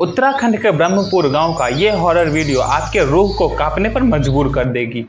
उत्तराखंड के ब्रह्मपुर गांव का ये हॉरर वीडियो आपके रूह को कांपने पर मजबूर कर देगी।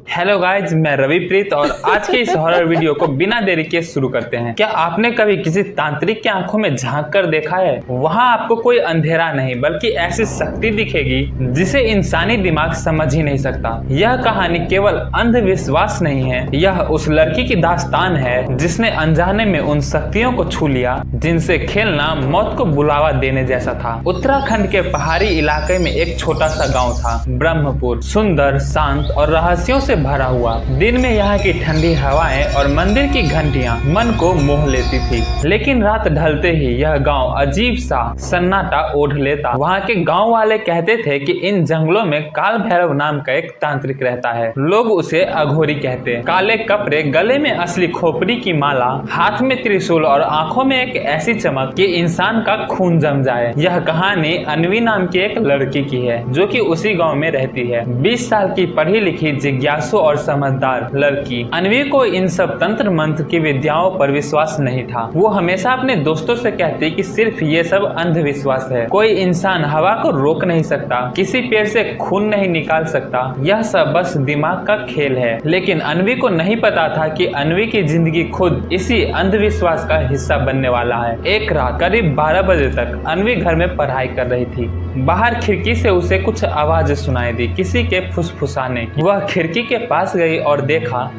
हेलो गाइज, मैं रविप्रीत और आज के इस हॉरर वीडियो को बिना देरी के शुरू करते हैं। क्या आपने कभी किसी तांत्रिक की आंखों में झांक कर देखा है? वहां आपको कोई अंधेरा नहीं बल्कि ऐसी शक्ति दिखेगी जिसे इंसानी दिमाग समझ ही नहीं सकता। यह कहानी केवल अंधविश्वास नहीं है, यह उस लड़की की दास्तान है जिसने अनजाने में उन शक्तियों को छू लिया जिनसे खेलना मौत को बुलावा देने जैसा था। उत्तराखंड के पहाड़ी इलाके में एक छोटा सा गाँव था, ब्रह्मपुर। सुंदर, शांत और रहस्यों से भरा हुआ। दिन में यहाँ की ठंडी हवाएं और मंदिर की घंटियां मन को मोह लेती थी, लेकिन रात ढलते ही यह गांव अजीब सा सन्नाटा ओढ़ लेता। वहाँ के गांव वाले कहते थे कि इन जंगलों में काल भैरव नाम का एक तांत्रिक रहता है। लोग उसे अघोरी कहते। काले कपड़े, गले में असली खोपड़ी की माला, हाथ में त्रिशूल और आंखों में एक ऐसी चमक कि इंसान का खून जम जाए। यह कहानी अन्वी नाम की एक लड़की की है जो कि उसी गाँव में रहती है। 20 साल की पढ़ी लिखी जिज्ञासु और समझदार लड़की अन्वी को इन सब तंत्र मंत्र की विद्याओं पर विश्वास नहीं था। वो हमेशा अपने दोस्तों से कहती कि सिर्फ ये सब अंधविश्वास है, कोई इंसान हवा को रोक नहीं सकता, किसी पेड़ से खून नहीं निकाल सकता, यह सब बस दिमाग का खेल है। लेकिन अन्वी को नहीं पता था कि अन्वी की जिंदगी खुद इसी अंधविश्वास का हिस्सा बनने वाला है। एक रात करीब 12 बजे तक अन्वी घर में पढ़ाई कर रही थी। बाहर खिड़की से उसे कुछ आवाज सुनाई दी, किसी के फुसफुसाने की। वह खिड़की के पास गई और देखा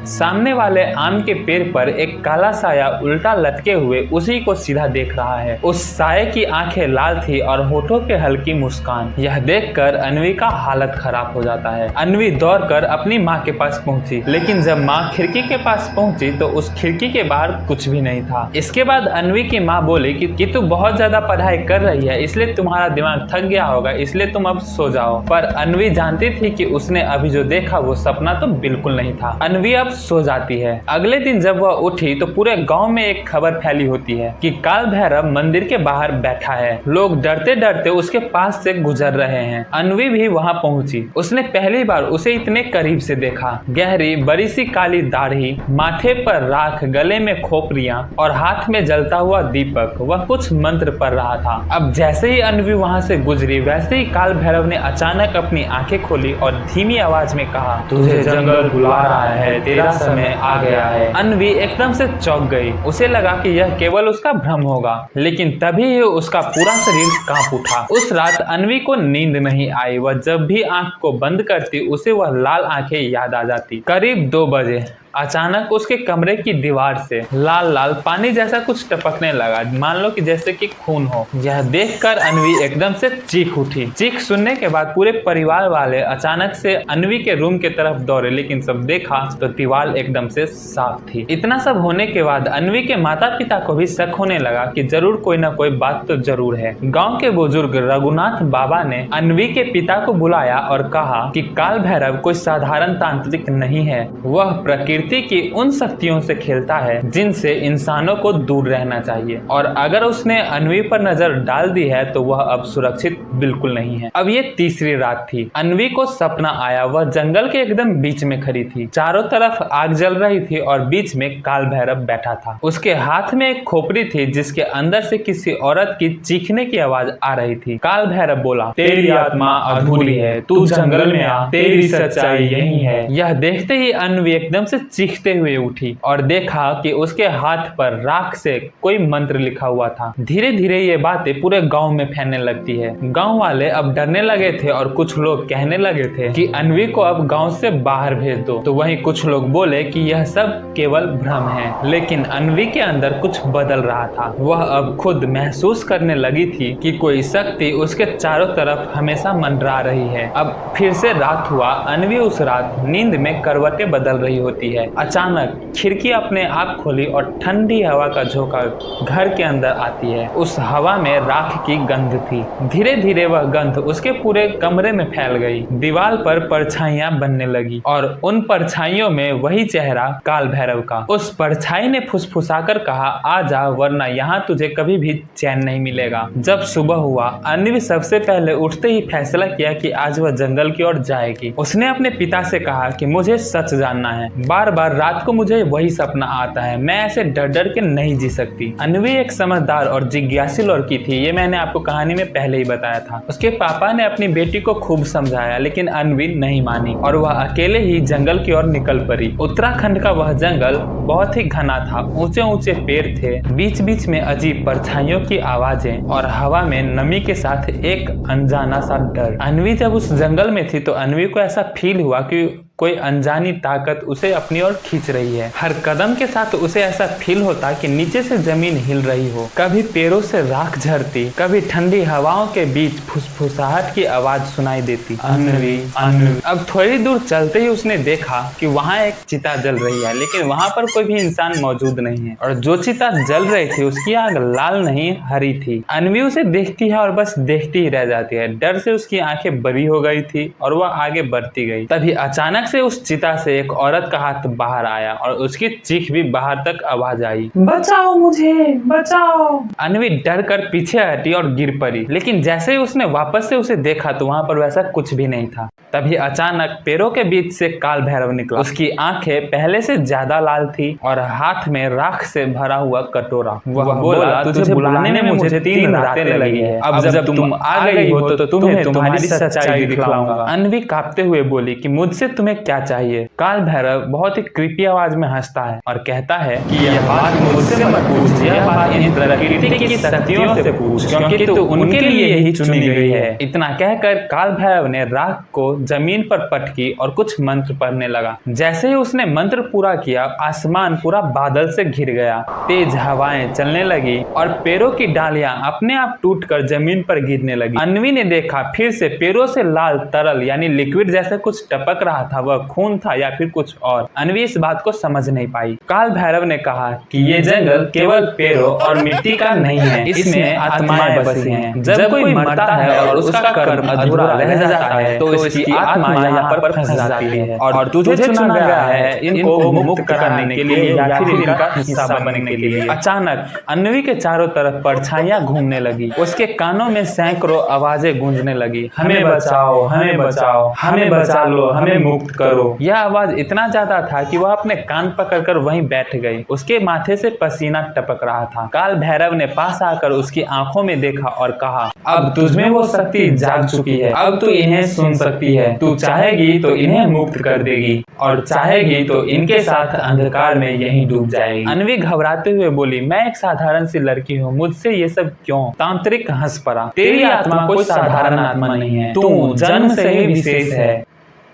सामने वाले आम के पेड़ पर एक काला साया उल्टा लटके हुए उसी को सीधा देख रहा है। उस साये की आंखें लाल थी और होठों पे हल्की मुस्कान। यह देखकर अन्वी का हालत खराब हो जाता है। अन्वी दौड़कर अपनी माँ के पास पहुंची, लेकिन जब माँ खिड़की के पास पहुंची तो उस खिड़की के बाहर कुछ भी नहीं था। इसके बाद अन्वी की माँ बोली कि तू बहुत ज्यादा पढ़ाई कर रही है, इसलिए तुम्हारा दिमाग थक गया होगा, इसलिए तुम अब सो जाओ। पर अन्वी जानती थी कि उसने अभी जो देखा वो सपना तो बिल्कुल नहीं था। अन्वी अब सो जाती है। अगले दिन जब वह उठी तो पूरे गांव में एक खबर फैली होती है कि काल भैरव मंदिर के बाहर बैठा है। लोग डरते डरते उसके पास से गुजर रहे हैं। अन्वी भी वहां पहुंची। उसने पहली बार उसे इतने करीब से देखा। गहरी बड़ी सी काली दाढ़ी, माथे पर राख, गले में खोपड़ियां और हाथ में जलता हुआ दीपक। वह कुछ मंत्र पढ़ रहा था। अब जैसे ही अन्वी वहां से गुजरी वैसे ही काल भैरव ने अचानक अपनी आंखें खोली और धीमी आवाज में कहा, तुझे जंगल बुला रहा है, तेरा समय आ गया है। अन्वी एकदम से चौंक गई। उसे लगा कि यह केवल उसका भ्रम होगा, लेकिन तभी ही उसका पूरा शरीर कांप उठा। उस रात अन्वी को नींद नहीं आई। वह जब भी आंख को बंद करती उसे वह लाल आंखें याद आ जाती। करीब 2 बजे अचानक उसके कमरे की दीवार से लाल लाल पानी जैसा कुछ टपकने लगा, मान लो कि जैसे कि खून हो। यह देखकर अन्वी एकदम से चीख उठी। चीख सुनने के बाद पूरे परिवार वाले अचानक से अन्वी के रूम के तरफ दौड़े, लेकिन सब देखा तो दीवार एकदम से साफ थी। इतना सब होने के बाद अन्वी के माता पिता को भी शक होने लगा कि जरूर कोई ना कोई बात तो जरूर है। गाँव के बुजुर्ग रघुनाथ बाबा ने अन्वी के पिता को बुलाया और कहा कि काल भैरव कोई साधारण तांत्रिक नहीं है, वह प्रकृति की उन शक्तियों से खेलता है जिनसे इंसानों को दूर रहना चाहिए, और अगर उसने अन्वी पर नजर डाल दी है तो वह अब सुरक्षित बिल्कुल नहीं है। अब ये तीसरी रात थी। अन्वी को सपना आया। वह जंगल के एकदम बीच में खड़ी थी। चारों तरफ आग जल रही थी और बीच में काल भैरव बैठा था। उसके हाथ में एक खोपड़ी थी जिसके अंदर से किसी औरत की चीखने की आवाज आ रही थी। काल भैरव बोला, तेरी आत्मा अधूरी है, तू जंगल में आ, तेरी सच्चाई यही है। यह देखते ही अन्वी एकदम से चीखते हुए उठी और देखा कि उसके हाथ पर राख से कोई मंत्र लिखा हुआ था। धीरे धीरे ये बातें पूरे गांव में फैलने लगती है। गांव वाले अब डरने लगे थे और कुछ लोग कहने लगे थे कि अन्वी को अब गांव से बाहर भेज दो। तो वहीं कुछ लोग बोले कि यह सब केवल भ्रम है। लेकिन अन्वी के अंदर कुछ बदल रहा था। वह अब खुद महसूस करने लगी थी कि कोई शक्ति उसके चारों तरफ हमेशा मंडरा रही है। अब फिर से रात हुआ। अन्वी उस रात नींद में करवटें बदल रही होती है। अचानक खिड़की अपने आप खोली और ठंडी हवा का झोंका घर के अंदर आती है। उस हवा में राख की गंध थी। धीरे धीरे वह गंध उसके पूरे कमरे में फैल गई। दीवार पर परछाइयां बनने लगी और उन परछाइयों में वही चेहरा काल भैरव का। उस परछाई ने फुसफुसाकर कहा, आ जा, वरना यहाँ तुझे कभी भी चैन नहीं मिलेगा। जब सुबह हुआ, अन्वी सबसे पहले उठते ही फैसला किया कि आज वह जंगल की ओर जाएगी। उसने अपने पिता से कहा कि मुझे सच जानना है। बार बार रात को मुझे वही सपना आता है, मैं ऐसे डर डर के नहीं जी सकती। अन्वी एक समझदार और जिज्ञासु लड़की थी, ये मैंने आपको कहानी में पहले ही बताया था। उसके पापा ने अपनी बेटी को खूब समझाया लेकिन अन्वी नहीं मानी और वह अकेले ही जंगल की ओर निकल पड़ी। उत्तराखंड का वह जंगल बहुत ही घना था, ऊंचे ऊंचे पेड़ थे, बीच बीच में अजीब परछाइयों की आवाजें और हवा में नमी के साथ एक अनजाना सा डर। अन्वी जब उस जंगल में थी तो अन्वी को ऐसा फील हुआ कि कोई अनजानी ताकत उसे अपनी ओर खींच रही है। हर कदम के साथ उसे ऐसा फील होता कि नीचे से जमीन हिल रही हो, कभी पेड़ों से राख झरती, कभी ठंडी हवाओं के बीच फुसफुसाहट की आवाज सुनाई देती। अन्वी अन्वी। अब थोड़ी दूर चलते ही उसने देखा कि वहाँ एक चिता जल रही है, लेकिन वहाँ पर कोई भी इंसान मौजूद नहीं है और जो चिता जल रही थी उसकी आग लाल नहीं हरी थी। अन्वी उसे देखती है और बस देखती ही रह जाती है। डर से उसकी आंखें बड़ी हो गई थी और वह आगे बढ़ती गई। तभी अचानक से उस चिता से एक औरत का हाथ बाहर आया और उसकी चीख भी बाहर तक आवाज आई, बचाओ मुझे, बचाओ। अन्वी डर कर पीछे हटी और गिर पड़ी, लेकिन जैसे ही उसने वापस से उसे देखा तो वहाँ पर वैसा कुछ भी नहीं था। तभी अचानक पेड़ों के बीच से काल भैरव निकला। उसकी आंखें पहले से ज्यादा लाल थी और हाथ में राख से भरा हुआ कटोरा। वह बोला, तुझे बुलाने में मुझे 3 रातें लगी है, अब जब तुम आ गई हो तो तुम्हें तुम्हारी सच्चाई दिखलाऊंगा। अन्वी कांपते हुए बोली कि मुझसे तुम्हें क्या चाहिए। काल भैरव बहुत ही क्रीपी आवाज में हंसता है और कहता है कि यह बात मुझसे मत पूछ, यह बात इन प्रकृति की शक्तियों से पूछ, क्योंकि तू उनके लिए ही चुनी गई है। इतना कहकर काल भैरव ने राख को जमीन पर पटकी और कुछ मंत्र पढ़ने लगा। जैसे ही उसने मंत्र पूरा किया, आसमान पूरा बादल से घिर गया, तेज हवाएं चलने लगी और पेड़ों की डालियां अपने आप टूटकर जमीन पर गिरने लगी। अन्वी ने देखा फिर से पेड़ों से लाल तरल यानी लिक्विड जैसा कुछ टपक रहा था। वह खून था या फिर कुछ और। अन्वी इस बात को समझ नहीं पाई। काल भैरव ने कहा कि ये जंगल केवल पेड़ों और मिट्टी का नहीं है, इसमें आत्माएं बसी हैं। जब कोई मरता है और उसका कर्म अधूरा रह जाता है तो इसकी आत्मा यहाँ पर फंस जाती है और तुझे चुना गया है इनको मुक्त कराने के लिए या फिर इनका हिस्सा बनने के लिए। अचानक अन्वी के चारों तरफ परछाइयां घूमने लगी। उसके कानों में सैकड़ों आवाजें गूंजने लगी, हमें बचाओ, हमें बचाओ, हमें बचा लो, हमें मुक्त करो। यह आवाज इतना ज्यादा था कि वह अपने कान पकड़कर वहीं बैठ गई। उसके माथे से पसीना टपक रहा था। काल भैरव ने पास आकर उसकी आंखों में देखा और कहा, अब तुझमें वो शक्ति जाग चुकी है, अब तू इन्हें सुन सकती है। तू चाहेगी तो इन्हें मुक्त कर देगी और चाहेगी तो इनके साथ अंधकार में यहीं डूब जाएगी। अन्वी घबराते हुए बोली, मैं एक साधारण सी लड़की हूँ, मुझसे ये सब क्यों? तांत्रिक हंस पड़ा, तेरी आत्मा कोई साधारण आत्मा नहीं है, तू जन्म से ही विशेष है।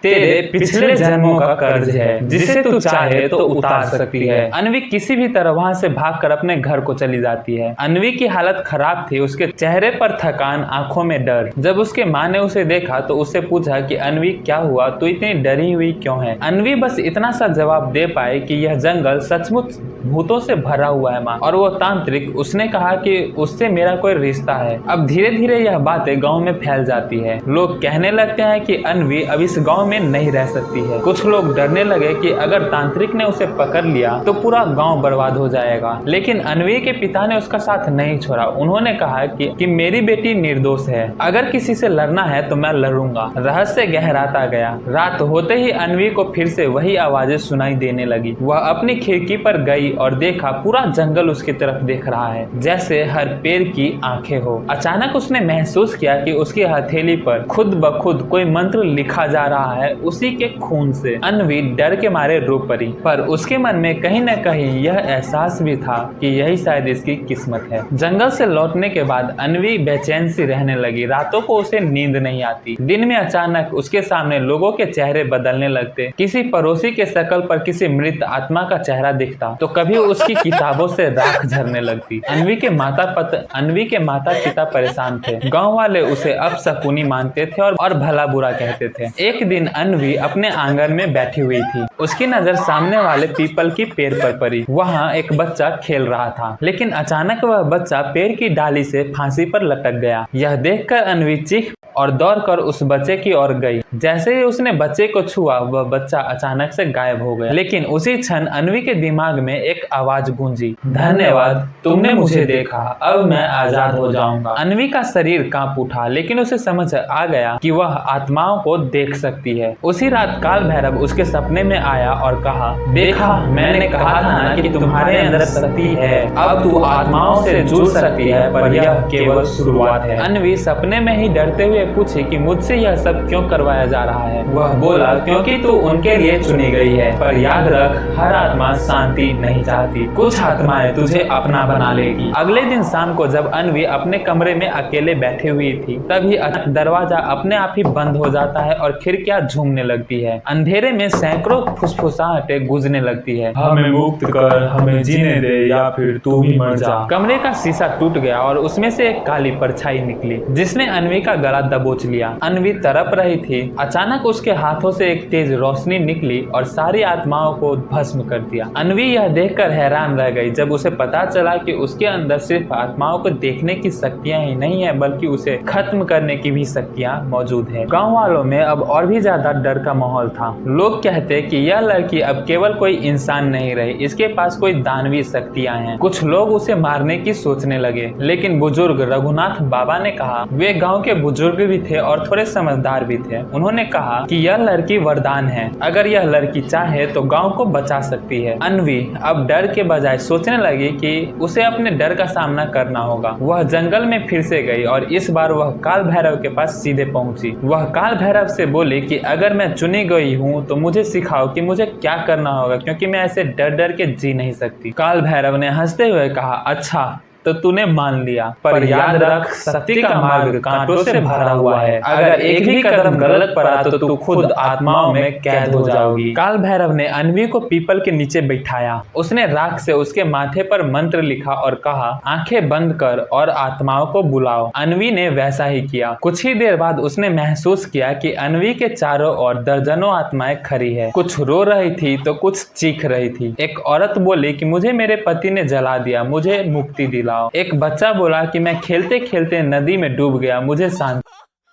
तेरे पिछले जन्मों का कर्ज है जिसे तू चाहे तो उतार सकती है। अन्वी किसी भी तरह वहां से भागकर अपने घर को चली जाती है। अन्वी की हालत खराब थी, उसके चेहरे पर थकान, आंखों में डर। जब उसके माँ ने उसे देखा तो उससे पूछा कि अन्वी क्या हुआ, तू इतनी डरी हुई क्यों है? अन्वी बस इतना सा जवाब दे पाई कि यह जंगल सचमुच भूतों से भरा हुआ है माँ, और वो तांत्रिक। उसने कहा कि उससे मेरा कोई रिश्ता है। अब धीरे धीरे यह बातें गाँव में फैल जाती है। लोग कहने लगते हैं कि अन्वी अब इस गाँव में नहीं रह सकती है। कुछ लोग डरने लगे कि अगर तांत्रिक ने उसे पकड़ लिया तो पूरा गांव बर्बाद हो जाएगा। लेकिन अन्वी के पिता ने उसका साथ नहीं छोड़ा। उन्होंने कहा कि मेरी बेटी निर्दोष है, अगर किसी से लड़ना है तो मैं लड़ूंगा। रहस्य गहराता गया। रात होते ही अन्वी को फिर से वही आवाजें सुनाई देने लगी। वह अपनी खिड़की पर गई और देखा पूरा जंगल उसकी तरफ देख रहा है, जैसे हर पेड़ की आंखें हो। अचानक उसने महसूस किया कि उसकी हथेली पर खुद ब खुद कोई मंत्र लिखा जा रहा है, उसी के खून से। अन्वी डर के मारे रो पड़ी, पर उसके मन में कहीं न कहीं यह एहसास भी था कि यही शायद इसकी किस्मत है। जंगल से लौटने के बाद अन्वी बेचैन सी रहने लगी। रातों को उसे नींद नहीं आती। दिन में अचानक उसके सामने लोगों के चेहरे बदलने लगते। किसी पड़ोसी के शक्ल पर किसी मृत आत्मा का चेहरा दिखता तो कभी उसकी किताबों से राख झरने लगती। अन्वी के माता पिता परेशान थे। गाँव वाले उसे अपशकुनी मानते थे और भला बुरा कहते थे। एक दिन अन्वी अपने आंगन में बैठी हुई थी। उसकी नजर सामने वाले पीपल की पेड़ पर पड़ी। वहाँ एक बच्चा खेल रहा था, लेकिन अचानक वह बच्चा पेड़ की डाली से फांसी पर लटक गया। यह देखकर अन्वी चीख और दौड़कर उस बच्चे की ओर गई। जैसे ही उसने बच्चे को छुआ, वह बच्चा अचानक से गायब हो गया। लेकिन उसी क्षण अन्वी के दिमाग में एक आवाज गूंजी, धन्यवाद, तुमने मुझे देखा, अब मैं आजाद हो जाऊंगा। अन्वी का शरीर कांप उठा, लेकिन उसे समझ आ गया कि वह आत्माओं को देख सकती है। उसी रात काल भैरव उसके सपने में आया और कहा, देखा, मैंने कहा था ना कि तुम्हारे अंदर शक्ति है, अब तू आत्माओं से जुड़ सकती है, पर यह केवल शुरुआत है। अन्वी सपने में ही डरते हुए पूछी कि मुझसे यह सब क्यों करवाया जा रहा है। वह बोला, क्योंकि तू उनके लिए चुनी गई है, पर याद रख, हर आत्मा शांति नहीं चाहती, कुछ आत्माएं तुझे अपना बना लेगी। अगले दिन शाम को जब अन्वी अपने कमरे में अकेले बैठी हुई थी, तभी अचानक दरवाजा अपने आप ही बंद हो जाता है और खिड़कियां झूमने लगती है। अंधेरे में सैकड़ों फुसफुसाहटें गूंजने लगती है, हमें मुक्त कर, हमें जीने दे, या फिर तू ही मर जा। कमरे का शीशा टूट गया और उसमें से एक काली परछाई निकली, जिसने अन्वी का गला दबोच लिया। अन्वी तड़प रही थी। अचानक उसके हाथों से एक तेज रोशनी निकली और सारी आत्माओं को भस्म कर दिया। अन्वी यह देखकर हैरान रह गई जब उसे पता चला कि उसके अंदर सिर्फ आत्माओं को देखने की शक्तियां ही नहीं है, बल्कि उसे खत्म करने की भी शक्तियां मौजूद है। गाँव वालों में अब और भी ज्यादा डर का माहौल था। लोग कहते कि यह लड़की अब केवल कोई इंसान नहीं रही, इसके पास कोई दानवी शक्तियां हैं। कुछ लोग उसे मारने की सोचने लगे, लेकिन बुजुर्ग रघुनाथ बाबा ने कहा, वे गांव के बुजुर्ग भी थे और थोड़े समझदार भी थे। उन्होंने कहा कि यह लड़की वरदान है, अगर यह लड़की चाहे तो गांव को बचा सकती है। अन्वी अब डर के बजाय सोचने लगी कि उसे अपने डर का सामना करना होगा। वह जंगल में फिर से गई और इस बार वह काल भैरव के पास सीधे पहुंची। वह काल भैरव से बोली कि अगर मैं चुनी गई हूँ तो मुझे सिखाओ कि मुझे क्या करना होगा, क्योंकि मैं ऐसे डर डर के जी नहीं सकती। काल भैरव ने हंसते हुए कहा, अच्छा तो तूने मान लिया, पर याद रख, शक्ति का मार्ग कांटों से भरा हुआ है, अगर एक भी कदम गलत पड़ा तो तू खुद आत्माओं में कैद हो जाओगी। काल भैरव ने अन्वी को पीपल के नीचे बैठाया। उसने राख से उसके माथे पर मंत्र लिखा और कहा, आंखें बंद कर और आत्माओं को बुलाओ। अन्वी ने वैसा ही किया। कुछ ही देर बाद उसने महसूस किया कि अन्वी के चारों ओर दर्जनों आत्माएं खड़ी है। कुछ रो रही थी तो कुछ चीख रही थी। एक औरत बोली कि मुझे मेरे पति ने जला दिया, मुझे मुक्ति दिलाओ। एक बच्चा बोला कि मैं खेलते खेलते नदी में डूब गया, मुझे शांति।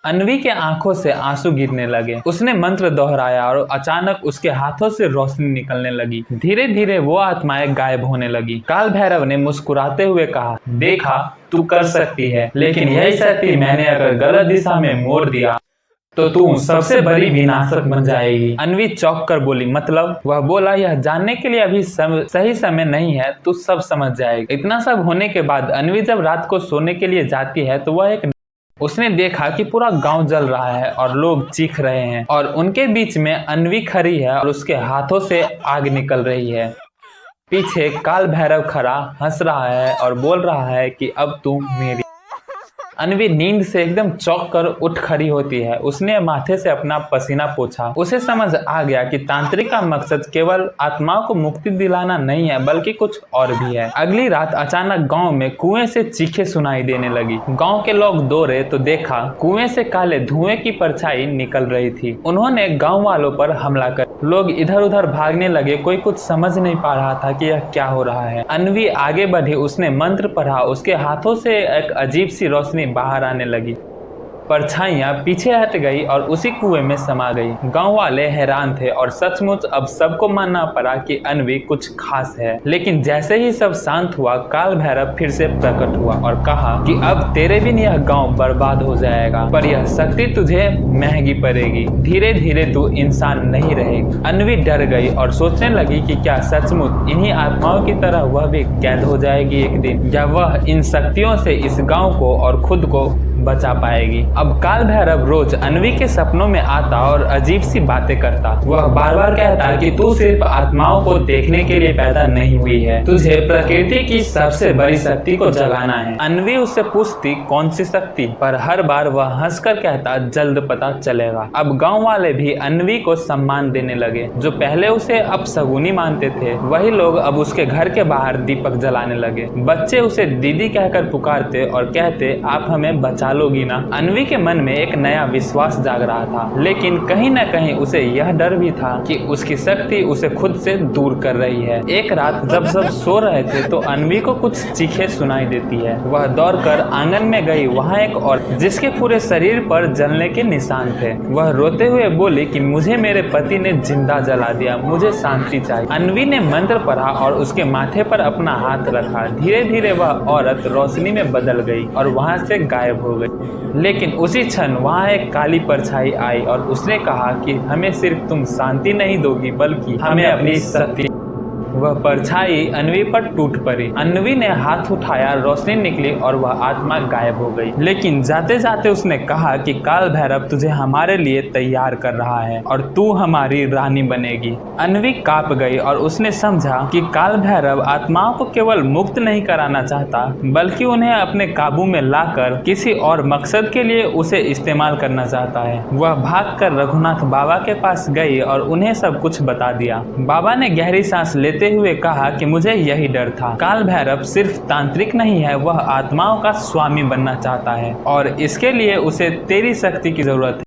अन्वी के आंखों से आंसू गिरने लगे। उसने मंत्र दोहराया और अचानक उसके हाथों से रोशनी निकलने लगी। धीरे धीरे वो आत्माएं गायब होने लगी। काल भैरव ने मुस्कुराते हुए कहा, देखा, तू कर सकती है, लेकिन यही शक्ति मैंने अगर गलत दिशा में मोड़ दिया तो तू सबसे बड़ी विनाशक बन जाएगी। अन्वी चौंक कर बोली, मतलब? वह बोला, यह जानने के लिए अभी सही समय नहीं है, तू सब समझ जाएगी। इतना सब होने के बाद अन्वी जब रात को सोने के लिए जाती है तो वह उसने देखा कि पूरा गांव जल रहा है और लोग चीख रहे हैं और उनके बीच में अन्वी खड़ी है और उसके हाथों से आग निकल रही है। पीछे काल भैरव खड़ा हंस रहा है और बोल रहा है कि अब तू मेरी। अन्वी नींद से एकदम चौंक कर उठ खड़ी होती है। उसने माथे से अपना पसीना पोंछा। उसे समझ आ गया कि तांत्रिक का मकसद केवल आत्माओं को मुक्ति दिलाना नहीं है, बल्कि कुछ और भी है। अगली रात अचानक गांव में कुएं से चीखें सुनाई देने लगी। गांव के लोग दौड़े तो देखा कुएं से काले धुएं की परछाई निकल रही थी। उन्होंने गाँव वालों पर हमला कर लोग इधर उधर भागने लगे। कोई कुछ समझ नहीं पा रहा था कि यह क्या हो रहा है। अन्वी आगे बढ़ी, उसने मंत्र पढ़ा। उसके हाथों से एक अजीब सी रोशनी बाहर आने लगी। परछाइयां पीछे हट गई और उसी कुएं में समा गई। गांव वाले हैरान थे और सचमुच अब सबको मानना पड़ा कि अन्वी कुछ खास है। लेकिन जैसे ही सब शांत हुआ, काल भैरव फिर से प्रकट हुआ और कहा कि अब तेरे बिन यह गांव बर्बाद हो जाएगा, पर यह शक्ति तुझे महंगी पड़ेगी। धीरे धीरे तू इंसान नहीं रहेगी। अन्वी डर गई और सोचने लगी कि क्या सचमुच इन्हीं आत्माओं की तरह वह भी कैद हो जाएगी एक दिन, या वह इन शक्तियों से इस गाँव को और खुद को बचा पाएगी। अब काल भैरव रोज अन्वी के सपनों में आता और अजीब सी बातें करता। वह बार बार कहता कि तू सिर्फ आत्माओं को देखने के लिए पैदा नहीं हुई है, तुझे प्रकृति की सबसे बड़ी शक्ति को जगाना है। अन्वी उससे पूछती कौन सी शक्ति, पर हर बार वह हंसकर कहता जल्द पता चलेगा। अब गांव वाले भी अन्वी को सम्मान देने लगे। जो पहले उसे अपशगुनी मानते थे, वही लोग अब उसके घर के बाहर दीपक जलाने लगे। बच्चे उसे दीदी कहकर पुकारते और कहते आप हमें बचा संभालोगी ना। अन्वी के मन में एक नया विश्वास जाग रहा था, लेकिन कहीं न कहीं उसे यह डर भी था कि उसकी शक्ति उसे खुद से दूर कर रही है। एक रात जब सब सो रहे थे तो अन्वी को कुछ चीखें सुनाई देती है। वह दौड़कर आंगन में गई। वहाँ एक औरत जिसके पूरे शरीर पर जलने के निशान थे। वह रोते हुए बोली कि मुझे मेरे पति ने जिंदा जला दिया, मुझे शांति चाहिए। अन्वी ने मंत्र पढ़ा और उसके माथे पर अपना हाथ रखा। धीरे धीरे वह औरत रोशनी में बदल गई और वहाँ से गायब हो गई। लेकिन उसी क्षण वहाँ एक काली परछाई आई और उसने कहा कि हमें सिर्फ तुम शांति नहीं दोगी बल्कि हमें अपनी शक्ति। वह परछाई अन्वी पर टूट पड़ी। अन्वी ने हाथ उठाया, रोशनी निकली और वह आत्मा गायब हो गई। लेकिन जाते जाते उसने कहा कि काल भैरव तुझे हमारे लिए तैयार कर रहा है और तू हमारी रानी बनेगी। अन्वी कांप गई और उसने समझा कि काल भैरव आत्माओं को केवल मुक्त नहीं कराना चाहता बल्कि उन्हें अपने काबू में लाकर किसी और मकसद के लिए उसे इस्तेमाल करना चाहता है। वह भागकर रघुनाथ बाबा के पास गई और उन्हें सब कुछ बता दिया। बाबा ने गहरी सांस लेते हुए कहा कि मुझे यही डर था। काल भैरव सिर्फ तांत्रिक नहीं है, वह आत्माओं का स्वामी बनना चाहता है और इसके लिए उसे तेरी शक्ति की जरूरत है।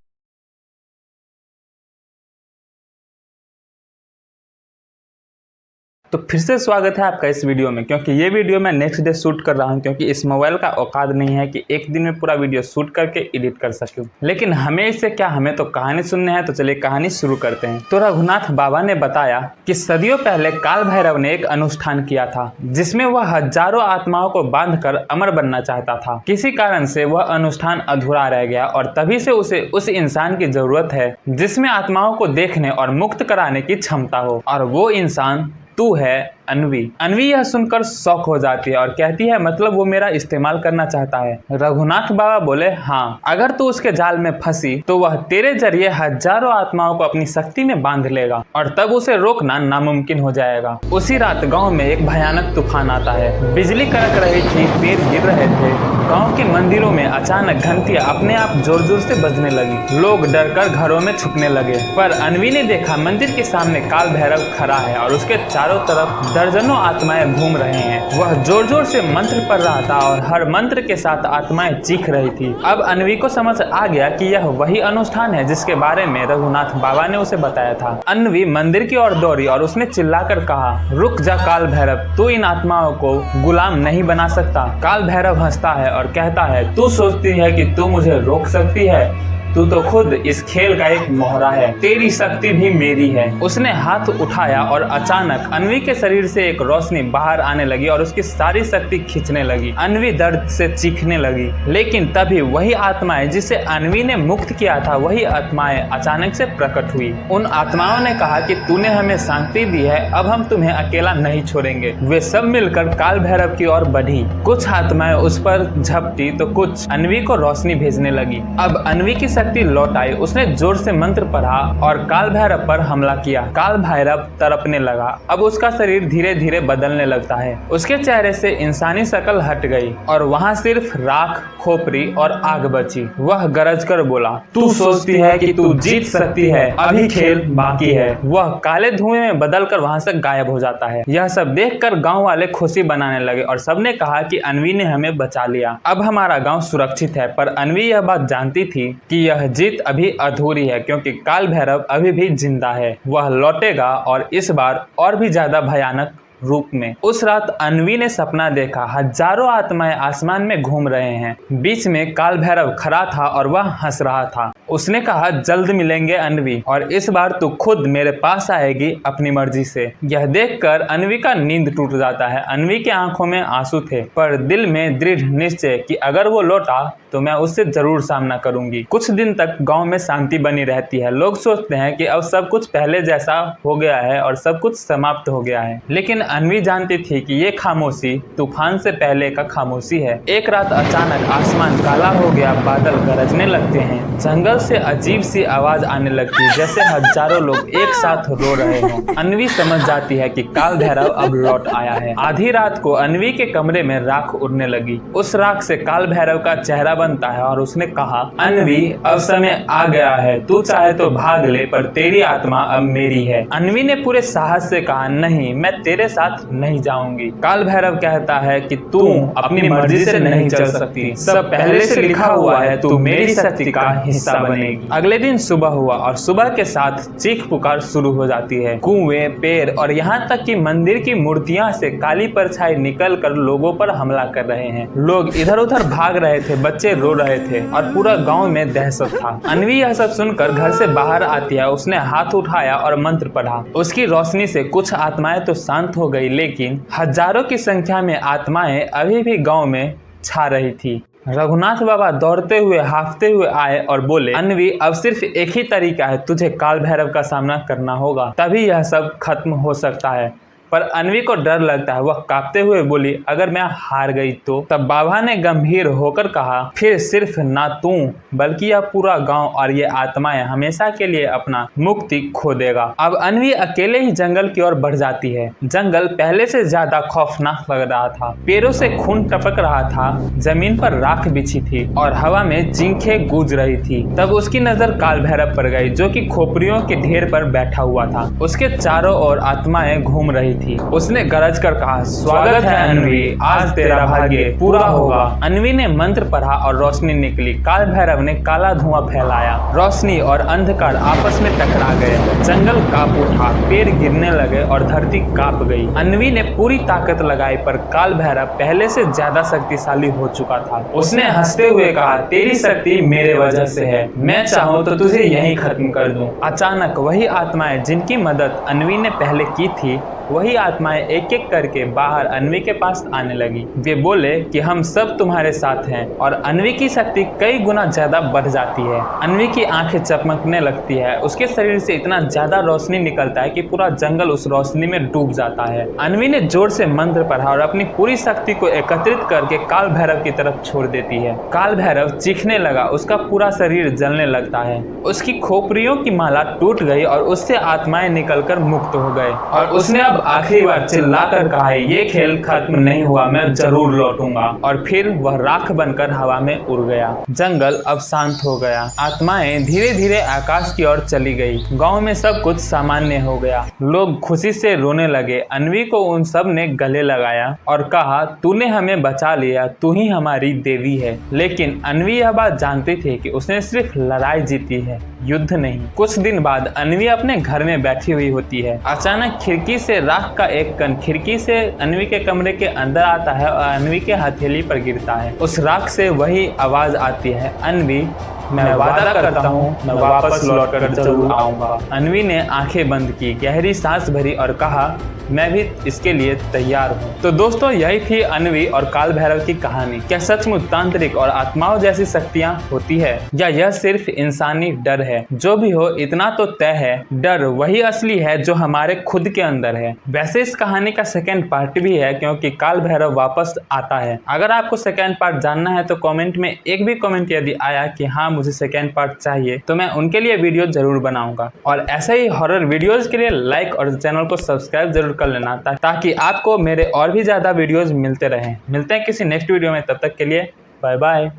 तो फिर से स्वागत है आपका इस वीडियो में, क्योंकि ये वीडियो मैं नेक्स्ट डे शूट कर रहा हूँ क्योंकि इस मोबाइल का औकात नहीं है कि एक दिन में पूरा वीडियो शूट करके एडिट कर सकूँ। लेकिन हमें इससे क्या, हमें तो कहानी सुनने हैं। तो चलिए कहानी शुरू करते हैं। तो रघुनाथ बाबा ने बताया कि सदियों पहले काल भैरव ने एक अनुष्ठान किया था जिसमें वह हजारों आत्माओं को बांधकर अमर बनना चाहता था। किसी कारण से वह अनुष्ठान अधूरा रह गया और तभी से उसे उस इंसान की जरूरत है जिसमें आत्माओं को देखने और मुक्त कराने की क्षमता हो, और वो इंसान तू है अन्वी। अन्वी यह सुनकर शौक हो जाती है और कहती है मतलब वो मेरा इस्तेमाल करना चाहता है। रघुनाथ बाबा बोले हाँ, अगर तू उसके जाल में फंसी तो वह तेरे जरिए हजारों आत्माओं को अपनी शक्ति में बांध लेगा और तब उसे रोकना नामुमकिन हो जाएगा। उसी रात गांव में एक भयानक तूफान आता है। बिजली कड़क रही थी, पेड़ गिर रहे थे। गांव के मंदिरों में अचानक घंटियां अपने आप जोर जोर से बजने लगी। लोग डरकर घरों में छुपने लगे। पर अन्वी ने देखा मंदिर के सामने काल भैरव खड़ा है और उसके चारों तरफ दर्जनों आत्माएं घूम रहे हैं। वह जोर जोर से मंत्र पढ़ रहा था और हर मंत्र के साथ आत्माएं चीख रही थी। अब अन्वी को समझ आ गया कि यह वही अनुष्ठान है जिसके बारे में रघुनाथ बाबा ने उसे बताया था। अन्वी मंदिर की ओर दौड़ी और उसने चिल्लाकर कहा, रुक जा काल भैरव, तू इन आत्माओं को गुलाम नहीं बना सकता। काल भैरव हंसता है और कहता है, तू सोचती है कि तू मुझे रोक सकती है? तू तो खुद इस खेल का एक मोहरा है, तेरी शक्ति भी मेरी है। उसने हाथ उठाया और अचानक अन्वी के शरीर से एक रोशनी बाहर आने लगी और उसकी सारी शक्ति खींचने लगी। अन्वी दर्द से चीखने लगी, लेकिन तभी वही आत्माएं जिसे अन्वी ने मुक्त किया था, वही आत्माएं अचानक से प्रकट हुई। उन आत्माओं ने कहा कि तूने हमें शांति दी है, अब हम तुम्हें अकेला नहीं छोड़ेंगे। वे सब मिलकर काल भैरव की ओर बढ़ी। कुछ आत्माएं उस पर झपटी तो कुछ अन्वी को रोशनी भेजने लगी। अब अन्वी की शक्ति लौट आई। उसने जोर से मंत्र पढ़ा और काल भैरव पर हमला किया। काल भैरव तड़पने लगा। अब उसका शरीर धीरे धीरे बदलने लगता है। उसके चेहरे से इंसानी शक्ल हट गई और वहाँ सिर्फ राख, खोपड़ी और आग बची। वह गरज कर बोला, तू सोचती है कि तू जीत सकती है, अभी खेल बाकी है। वह काले धुएं में बदलकर वहाँ से गायब हो जाता है। यह सब देखकर गांव वाले खुशी बनाने लगे और सबने कहा कि अन्वी ने हमें बचा लिया, अब हमारा गांव सुरक्षित है। पर अन्वी यह बात जानती थी कि यह जीत अभी अधूरी है, क्योंकि काल भैरव अभी भी जिंदा है। वह लौटेगा और इस बार और भी ज्यादा भयानक रूप में। उस रात अन्वी ने सपना देखा, हजारों आत्माएं आसमान में घूम रहे हैं। बीच में काल भैरव खड़ा था और वह हंस रहा था। उसने कहा, जल्द मिलेंगे अन्वी, और इस बार तू खुद मेरे पास आएगी अपनी मर्जी से। यह देखकर अन्वी का नींद टूट जाता है। अन्वी की आंखों में आंसू थे, पर दिल में दृढ़ निश्चय कि अगर वो लौटा तो मैं उससे जरूर सामना करूंगी। कुछ दिन तक गांव में शांति बनी रहती है। लोग सोचते हैं कि अब सब कुछ पहले जैसा हो गया है और सब कुछ समाप्त हो गया है, लेकिन अन्वी जानती थी कि ये खामोशी तूफान से पहले का खामोशी है। एक रात अचानक आसमान काला हो गया, बादल गरजने लगते हैं, जंगल से अजीब सी आवाज आने लगती जैसे हजारों लोग एक साथ रो रहे हों। अन्वी समझ जाती है कि काल भैरव अब लौट आया है। आधी रात को अन्वी के कमरे में राख उड़ने लगी। उस राख से काल भैरव का चेहरा बनता है और उसने कहा, अन्वी अब समय आ गया है, तू चाहे तो भाग ले, पर तेरी आत्मा अब मेरी है। अन्वी ने पूरे साहस से कहा, नहीं, मैं तेरे साथ नहीं जाऊंगी। काल भैरव कहता है कि तू अपनी मर्जी से नहीं चल सकती, सब पहले से लिखा हुआ है, तू मेरी शक्ति का हिस्सा बनेगी। अगले दिन सुबह हुआ और सुबह के साथ चीख पुकार शुरू हो जाती है। कुएं, पेड़ और यहाँ तक कि मंदिर की मूर्तियां से काली परछाई निकल कर लोगों पर हमला कर रहे हैं। लोग इधर उधर भाग रहे थे, बच्चे रो रहे थे और पूरा गांव में दहशत था। अन्वी यह सब सुनकर घर से बाहर आती है। उसने हाथ उठाया और मंत्र पढ़ा। उसकी रोशनी से कुछ आत्माएं तो शांत हो गई, लेकिन हजारों की संख्या में आत्माएं अभी भी गांव में छा रही थी। रघुनाथ बाबा दौड़ते हुए हाफते हुए आए और बोले, अन्वी, अब सिर्फ एक ही तरीका है, तुझे काल भैरव का सामना करना होगा, तभी यह सब खत्म हो सकता है। पर अन्वी को डर लगता है। वह कांपते हुए बोली, अगर मैं हार गई तो? तब बाबा ने गंभीर होकर कहा, फिर सिर्फ ना तू बल्कि यह पूरा गांव और ये आत्माएं हमेशा के लिए अपना मुक्ति खो देगा। अब अन्वी अकेले ही जंगल की ओर बढ़ जाती है। जंगल पहले से ज्यादा खौफनाक लग रहा था। पेड़ों से खून टपक रहा था, जमीन पर राख बिछी थी और हवा में जिंखें गूंज रही थी। तब उसकी नजर काल भैरव पर गई, जो कि खोपड़ियों के ढेर पर बैठा हुआ था। उसके चारों ओर आत्माएं घूम रही थी। उसने गरज कर कहा, स्वागत है अन्वी, आज तेरा भाग्य पूरा होगा। अन्वी ने मंत्र पढ़ा और रोशनी निकली। काल भैरव ने काला धुआं फैलाया। रोशनी और अंधकार आपस में टकरा गए। जंगल कांप उठा, पेड़ गिरने लगे और धरती कांप गई। अन्वी ने पूरी ताकत लगाई, पर काल भैरव पहले से ज्यादा शक्तिशाली हो चुका था। उसने हंसते हुए कहा, तेरी शक्ति मेरे वजह से है, मैं चाहूँ तो तुझे यहीं खत्म कर दूं। अचानक वही आत्माएं जिनकी मदद अन्वी ने पहले की थी, वही आत्माएं एक एक करके बाहर अन्वी के पास आने लगी। वे बोले कि हम सब तुम्हारे साथ हैं, और अन्वी की शक्ति कई गुना ज्यादा बढ़ जाती है। अन्वी की आंखें चमकने लगती है। उसके शरीर से इतना ज्यादा रोशनी निकलता है कि पूरा जंगल उस रोशनी में डूब जाता है। अन्वी ने जोर से मंत्र पढ़ा और अपनी पूरी शक्ति को एकत्रित करके काल भैरव की तरफ छोड़ देती है। काल भैरव चीखने लगा। उसका पूरा शरीर जलने लगता है। उसकी खोपड़ियों की माला टूट गई और उससे आत्माएं निकलकर मुक्त हो गए, और उसने अब आखिरी बार चिल्लाकर कहा, ये खेल खत्म नहीं हुआ, मैं जरूर लौटूंगा। और फिर वह राख बनकर हवा में उड़ गया। जंगल अब शांत हो गया। आत्माएं धीरे धीरे आकाश की ओर चली गई। गांव में सब कुछ सामान्य हो गया। लोग खुशी से रोने लगे। अन्वी को उन सब ने गले लगाया और कहा, तूने हमें बचा लिया, तू ही हमारी देवी है। लेकिन अन्वी यह बात जानती थी कि उसने सिर्फ लड़ाई जीती है, युद्ध नहीं। कुछ दिन बाद अन्वी अपने घर में बैठी हुई होती है। अचानक खिड़की से राख का एक कण खिड़की से अन्वी के कमरे के अंदर आता है और अन्वी के हथेली पर गिरता है। उस राख से वही आवाज आती है, अन्वी, मैं वादा करता हूँ, मैं वापस लौटकर जरूर आऊंगा। अन्वी ने आंखें बंद की, गहरी सांस भरी और कहा, मैं भी इसके लिए तैयार हूँ। तो दोस्तों, यही थी अन्वी और काल भैरव की कहानी। क्या सचमुच तांत्रिक और आत्माओं जैसी शक्तियाँ होती है, या यह सिर्फ इंसानी डर है? जो भी हो, इतना तो तय है, डर वही असली है जो हमारे खुद के अंदर है। वैसे इस कहानी का सेकेंड पार्ट भी है, क्योंकि काल भैरव वापस आता है। अगर आपको सेकेंड पार्ट जानना है तो कमेंट में एक भी कमेंट यदि आया कि हाँ मुझे सेकेंड पार्ट चाहिए, तो मैं उनके लिए वीडियो जरूर बनाऊंगा। और ऐसे ही हॉरर वीडियोस के लिए लाइक और चैनल को सब्सक्राइब जरूर कर लेना, ताकि आपको मेरे और भी ज्यादा वीडियोस मिलते रहें। मिलते हैं किसी नेक्स्ट वीडियो में, तब तक के लिए बाय बाय।